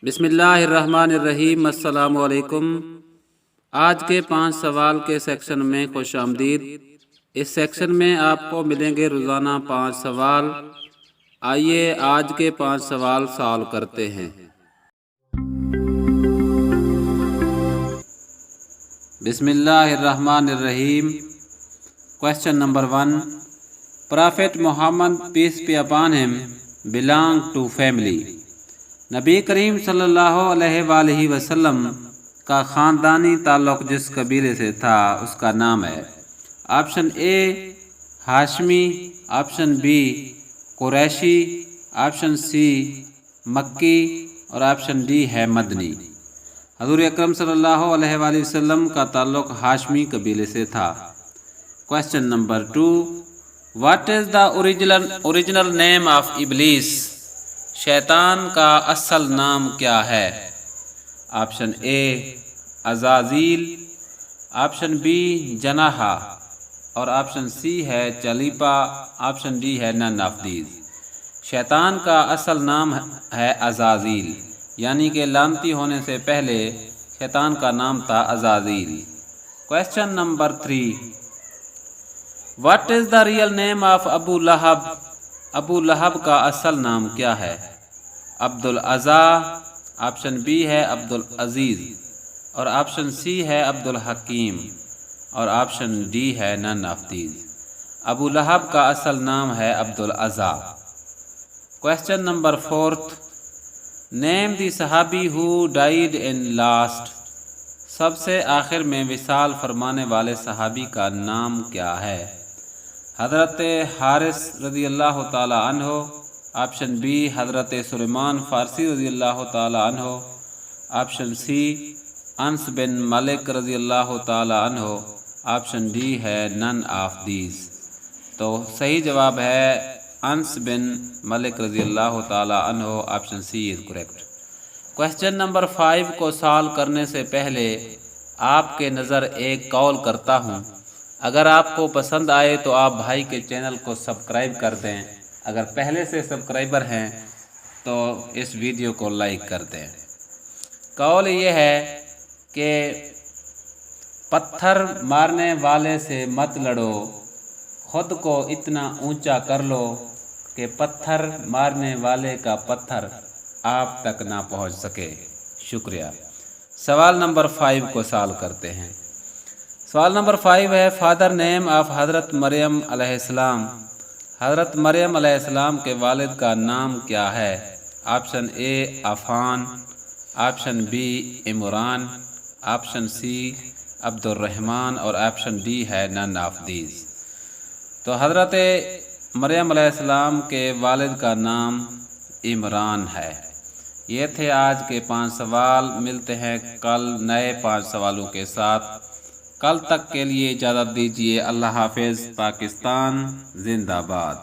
بسم اللہ الرحمن الرحیم۔ السلام علیکم۔ آج کے 5 سوال کے سیکشن میں خوش آمدید۔ اس سیکشن میں آپ کو ملیں گے روزانہ 5 سوال۔ آئیے آج کے 5 سوال سالو کرتے ہیں۔ بسم اللہ الرحمن الرحیم۔ Question number 1، prophet Muhammad peace be upon him belong to family۔ نبی کریم صلی اللہ علیہ وآلہ وسلم کا خاندانی تعلق جس قبیلے سے تھا اس کا نام ہے۔ Option A Hashmi, option B Qureshi, option C Makki اور آپشن ڈی ہے مدنی۔ حضور اکرم صلی اللہ علیہ وآلہ وسلم کا تعلق ہاشمی قبیلے سے تھا۔ Question number 2، what is the original name of ابلیس؟ شیطان کا اصل نام کیا ہے؟ آپشن اے عزازیل، آپشن بی جناحہ اور آپشن سی ہے چلیپا، آپشن ڈی ہے نن آف دیز۔ شیطان کا اصل نام ہے عزازیل، یعنی کہ لعنتی ہونے سے پہلے شیطان کا نام تھا Azazil. Question number 3، what is the real name of Abu Lahab? Abu لہب کا اصل نام کیا ہے؟ عبدالعزا، آپشن بی ہے عبدالعزیز اور آپشن سی ہے عبدالحکیم اور آپشن ڈی ہے نن آف دیز۔ ابو لہب کا اصل نام ہے عبدالعزا۔ کوسچن نمبر 4، نیم دی صحابی ہو ڈائیڈ ان لاسٹ۔ سب سے آخر میں وصال فرمانے والے صحابی کا نام کیا ہے؟ حضرت حارث رضی اللہ تعالی عنہ، آپشن بی حضرت سلیمان فارسی رضی اللہ تعالی عنہ، آپشن سی انس بن مالک رضی اللہ تعالی عنہ، آپشن ڈی ہے نن آف دیز۔ تو صحیح جواب ہے انس بن مالک رضی اللہ تعالی عنہ، option C is correct. Question number 5 کو سالو کرنے سے پہلے آپ کے نظر ایک کال کرتا ہوں، اگر آپ کو پسند آئے تو آپ بھائی کے چینل کو سبسکرائب کر دیں، اگر پہلے سے سبسکرائبر ہیں تو اس ویڈیو کو لائک کر دیں۔ قول یہ ہے کہ پتھر مارنے والے سے مت لڑو، خود کو اتنا اونچا کر لو کہ پتھر مارنے والے کا پتھر آپ تک نہ پہنچ سکے۔ شکریہ۔ سوال نمبر 5 کو سالو کرتے ہیں۔ سوال نمبر 5 ہے، فادر نیم آف حضرت مریم علیہ السلام۔ حضرت مریم علیہ السلام کے والد کا نام کیا ہے؟ Option A Affan, option B Imran, option C Abdul Rahman اور آپشن ڈی ہے نن آف دیز۔ تو حضرت مریم علیہ السلام کے والد کا نام عمران ہے۔ یہ تھے آج کے 5 سوال۔ ملتے ہیں کل نئے 5 سوالوں کے ساتھ۔ کل تک کے لیے اجازت دیجیے۔ اللہ حافظ۔ پاکستان زندہ باد۔